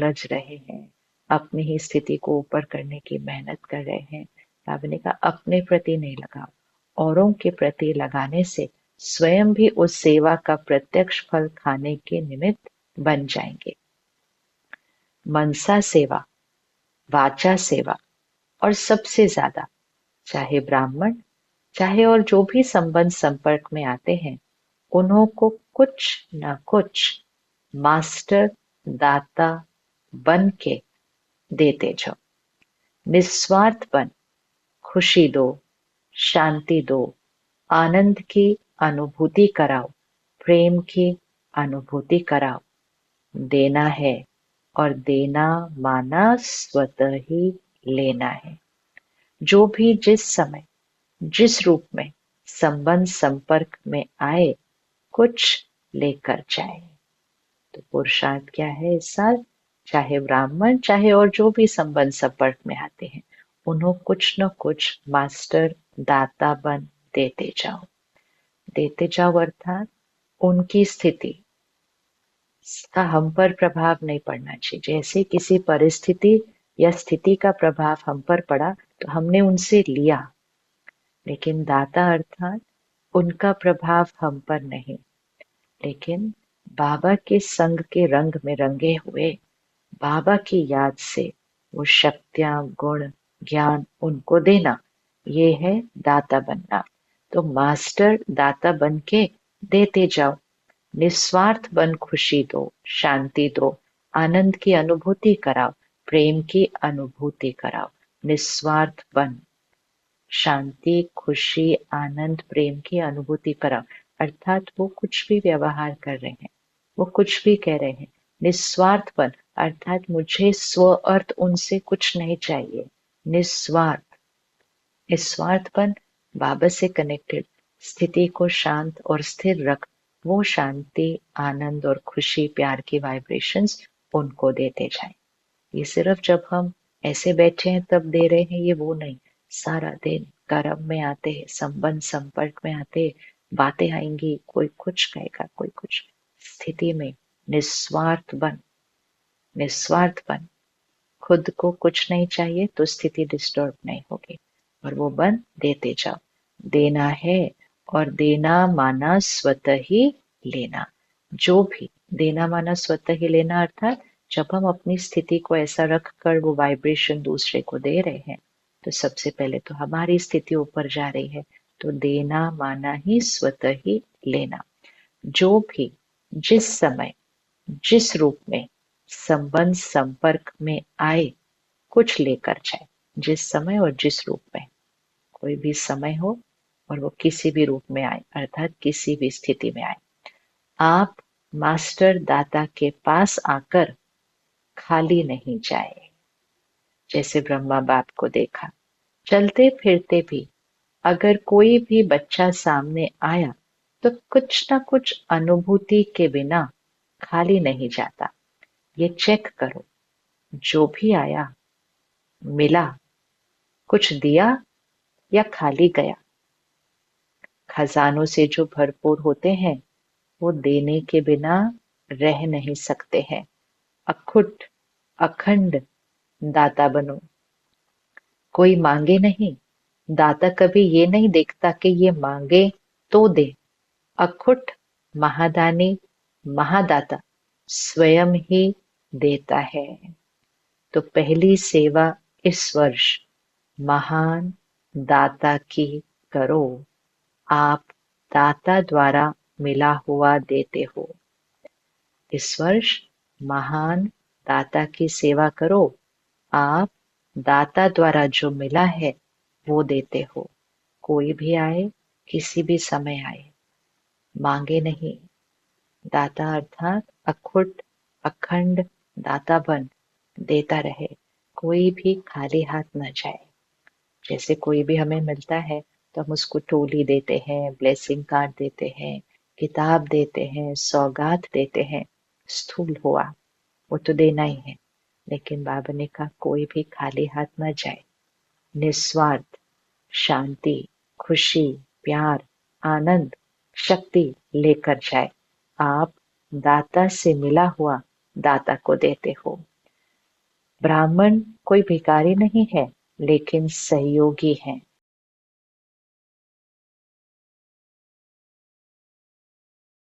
उलझ रहे हैं, अपनी ही स्थिति को ऊपर करने की मेहनत कर रहे हैं, बाबा ने कहा अपने प्रति नहीं लगाओ, औरों के प्रति लगाने से स्वयं भी उस सेवा का प्रत्यक्ष फल खाने के निमित्त बन जाएंगे। मनसा सेवा, वाचा सेवा और सबसे ज्यादा, चाहे ब्राह्मण चाहे और जो भी संबंध संपर्क में आते हैं, उन्हों को कुछ न कुछ मास्टर दाता बन के देते जाओ। निस्वार्थ बन खुशी दो, शांति दो, आनंद की अनुभूति कराओ, प्रेम की अनुभूति कराओ। देना है और देना माना स्वतः ही लेना है। जो भी जिस समय जिस रूप में संबंध संपर्क में आए, कुछ लेकर जाए। तो पुरुषार्थ क्या है इस साल? चाहे ब्राह्मण चाहे और जो भी संबंध संपर्क में आते हैं, उन्हें कुछ न कुछ मास्टर दाता बन देते जाओ। देते जाओ अर्थात उनकी स्थिति का हम पर प्रभाव नहीं पड़ना चाहिए। जैसे किसी परिस्थिति या स्थिति का प्रभाव हम पर पड़ा तो हमने उनसे लिया, लेकिन दाता अर्थात उनका प्रभाव हम पर नहीं, लेकिन बाबा के संग के रंग में रंगे हुए बाबा की याद से वो शक्तियां, गुण, ज्ञान उनको देना, ये है दाता बनना। तो मास्टर दाता बन के देते जाओ। निस्वार्थ बन खुशी दो, शांति दो, आनंद की अनुभूति कराओ, प्रेम की अनुभूति कराओ। निस्वार्थ बन शांति, खुशी, आनंद, प्रेम की अनुभूति कराओ। अर्थात वो कुछ भी व्यवहार कर रहे हैं, वो कुछ भी कह रहे हैं, निस्वार्थपन अर्थात मुझे स्व अर्थ उनसे कुछ नहीं चाहिए। निस्वार्थ, निस्वार्थपन बाबा से कनेक्टेड स्थिति को शांत और स्थिर रख, वो शांति, आनंद और खुशी, प्यार की वाइब्रेशंस उनको देते जाए। ये सिर्फ जब हम ऐसे बैठे हैं तब दे रहे हैं, ये वो नहीं। सारा दिन कर्म में आते हैं, संबंध संपर्क में आते हैं, बातें आएंगी, कोई कुछ कहेगा, कोई कुछ, स्थिति में निस्वार्थ बन, निस्वार्थ बन। खुद को कुछ नहीं चाहिए तो स्थिति डिस्टर्ब नहीं होगी, और वो बन देते जाओ। देना है और देना माना स्वतः ही लेना। जो भी देना माना स्वतः ही लेना अर्थात जब हम अपनी स्थिति को ऐसा रख कर वो वाइब्रेशन दूसरे को दे रहे हैं, तो सबसे पहले तो हमारी स्थिति ऊपर जा रही है। तो देना माना ही स्वतः ही लेना। जो भी जिस समय जिस रूप में संबंध संपर्क में आए, कुछ लेकर जाए। जिस समय और जिस रूप में, कोई भी समय हो और वो किसी भी रूप में आए, अर्थात किसी भी स्थिति में आए, आप मास्टर दाता के पास आकर खाली नहीं जाए। जैसे ब्रह्मा बाप को देखा, चलते फिरते भी अगर कोई भी बच्चा सामने आया तो कुछ ना कुछ अनुभूति के बिना खाली नहीं जाता। ये चेक करो, जो भी आया, मिला, कुछ दिया या खाली गया। खजानों से जो भरपूर होते हैं वो देने के बिना रह नहीं सकते हैं। अखुट अखंड दाता बनो। कोई मांगे नहीं, दाता कभी ये नहीं देखता कि ये मांगे तो दे। अखुट महादानी महादाता स्वयं ही देता है। तो पहली सेवा इस वर्ष महान दाता की करो। आप दाता द्वारा मिला हुआ देते हो। इस वर्ष महान दाता की सेवा करो। आप दाता द्वारा जो मिला है वो देते हो। कोई भी आए, किसी भी समय आए, मांगे नहीं। दाता अर्थात अखुट अखंड दाता बन देता रहे, कोई भी खाली हाथ न जाए। जैसे कोई भी हमें मिलता है तो हम उसको टोली देते हैं, ब्लेसिंग कार्ड देते हैं, किताब देते हैं, सौगात देते हैं। स्थूल हुआ वो तो देना ही है, लेकिन बाबा ने कहा कोई भी खाली हाथ न जाए। निस्वार्थ शांति, खुशी, प्यार, आनंद, शक्ति लेकर जाए। आप दाता से मिला हुआ दाता को देते हो। ब्राह्मण कोई भिखारी नहीं है, लेकिन सहयोगी है।